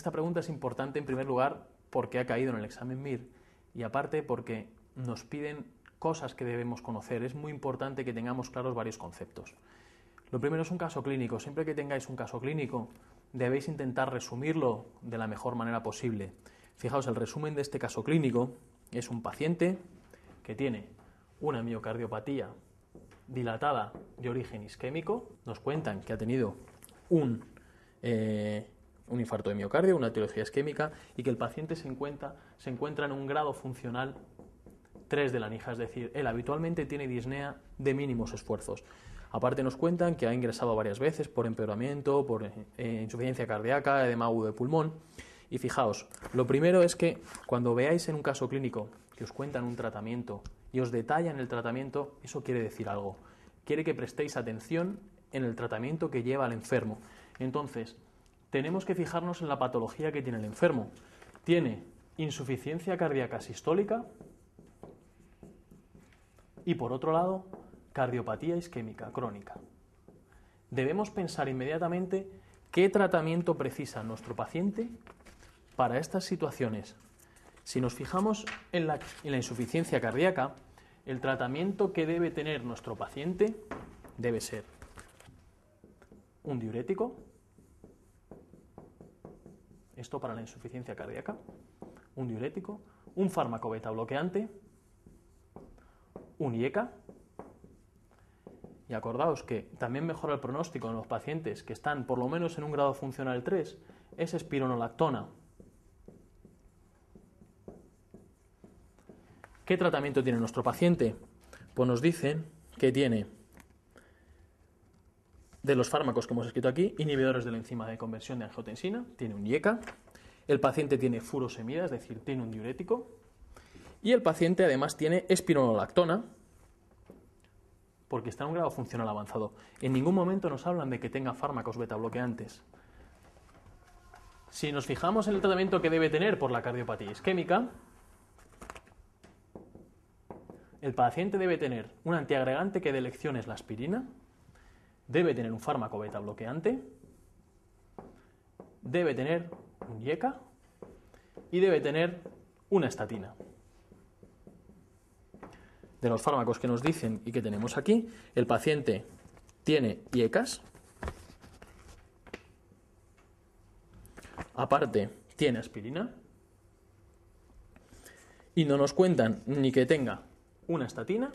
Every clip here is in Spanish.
Esta pregunta es importante en primer lugar porque ha caído en el examen MIR y aparte porque nos piden cosas que debemos conocer. Es muy importante que tengamos claros varios conceptos. Lo primero es un caso clínico. Siempre que tengáis un caso clínico debéis intentar resumirlo de la mejor manera posible. Fijaos, el resumen de este caso clínico es un paciente que tiene una miocardiopatía dilatada de origen isquémico. Nos cuentan que ha tenido un infarto de miocardio, una etiología isquémica, y que el paciente se encuentra en un grado funcional 3 de la NIJA, es decir, él habitualmente tiene disnea de mínimos esfuerzos. Aparte nos cuentan que ha ingresado varias veces por empeoramiento, por insuficiencia cardíaca, edema agudo de pulmón. Y fijaos, lo primero es que cuando veáis en un caso clínico que os cuentan un tratamiento y os detallan el tratamiento, eso quiere decir algo. Quiere que prestéis atención en el tratamiento que lleva el enfermo. Entonces, tenemos que fijarnos en la patología que tiene el enfermo. Tiene insuficiencia cardíaca sistólica y, por otro lado, cardiopatía isquémica crónica. Debemos pensar inmediatamente qué tratamiento precisa nuestro paciente para estas situaciones. Si nos fijamos en la insuficiencia cardíaca, el tratamiento que debe tener nuestro paciente debe ser un diurético, esto para la insuficiencia cardíaca, un diurético, un fármaco beta bloqueante, un IECA, y acordaos que también mejora el pronóstico en los pacientes que están por lo menos en un grado funcional 3, es espironolactona. ¿Qué tratamiento tiene nuestro paciente? Pues nos dicen que tiene, de los fármacos que hemos escrito aquí, inhibidores de la enzima de conversión de angiotensina, tiene un IECA, el paciente tiene furosemida, es decir, tiene un diurético, y el paciente además tiene espironolactona, porque está en un grado funcional avanzado. En ningún momento nos hablan de que tenga fármacos beta bloqueantes. Si nos fijamos en el tratamiento que debe tener por la cardiopatía isquémica, el paciente debe tener un antiagregante que de elección es la aspirina, debe tener un fármaco beta bloqueante, debe tener un IECA y debe tener una estatina. De los fármacos que nos dicen y que tenemos aquí, el paciente tiene IECAs, aparte tiene aspirina, y no nos cuentan ni que tenga una estatina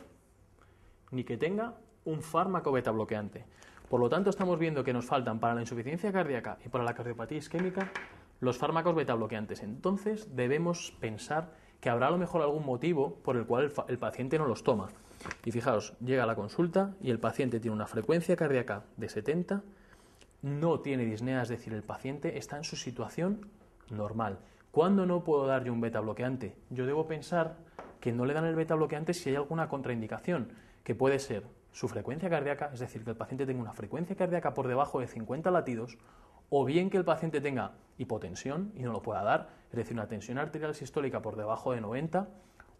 ni que tenga un fármaco beta bloqueante. Por lo tanto, estamos viendo que nos faltan para la insuficiencia cardíaca y para la cardiopatía isquémica los fármacos beta bloqueantes. Entonces debemos pensar que habrá a lo mejor algún motivo por el cual el paciente no los toma. Y fijaos, llega a la consulta y el paciente tiene una frecuencia cardíaca de 70, no tiene disnea, es decir, el paciente está en su situación normal. ¿Cuándo no puedo dar yo un beta bloqueante? Yo debo pensar que no le dan el beta bloqueante si hay alguna contraindicación, que puede ser su frecuencia cardíaca, es decir, que el paciente tenga una frecuencia cardíaca por debajo de 50 latidos, o bien que el paciente tenga hipotensión y no lo pueda dar, es decir, una tensión arterial sistólica por debajo de 90,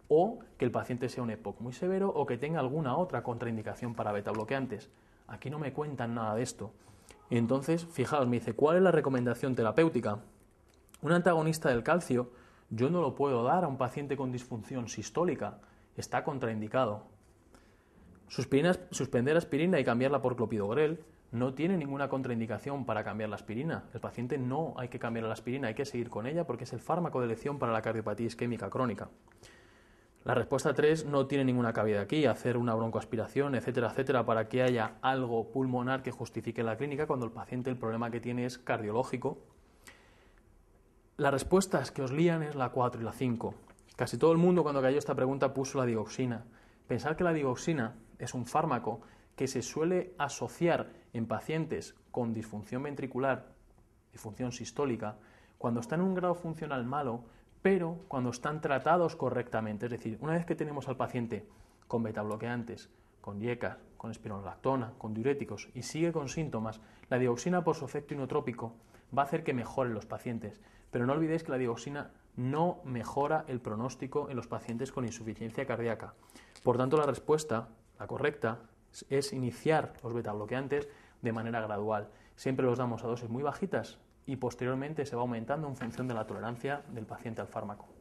o que el paciente sea un EPOC muy severo, o que tenga alguna otra contraindicación para beta bloqueantes. Aquí no me cuentan nada de esto. Entonces, fijaos, me dice, ¿cuál es la recomendación terapéutica? Un antagonista del calcio yo no lo puedo dar a un paciente con disfunción sistólica, está contraindicado. Suspender aspirina y cambiarla por clopidogrel no tiene ninguna contraindicación para cambiar la aspirina. El paciente no hay que cambiar la aspirina, hay que seguir con ella porque es el fármaco de elección para la cardiopatía isquémica crónica. La respuesta 3 no tiene ninguna cabida aquí, hacer una broncoaspiración, etcétera, etcétera, para que haya algo pulmonar que justifique la clínica cuando el paciente el problema que tiene es cardiológico. Las respuestas que os lían es la 4 y la 5. Casi todo el mundo cuando cayó esta pregunta puso la digoxina. Pensar que la digoxina es un fármaco que se suele asociar en pacientes con disfunción ventricular, disfunción sistólica, cuando están en un grado funcional malo, pero cuando están tratados correctamente. Es decir, una vez que tenemos al paciente con betabloqueantes, con IECAs, con espironolactona, con diuréticos y sigue con síntomas, la digoxina por su efecto inotrópico va a hacer que mejoren los pacientes. Pero no olvidéis que la digoxina no mejora el pronóstico en los pacientes con insuficiencia cardíaca. Por tanto, la respuesta, la correcta, es iniciar los betabloqueantes de manera gradual. Siempre los damos a dosis muy bajitas y posteriormente se va aumentando en función de la tolerancia del paciente al fármaco.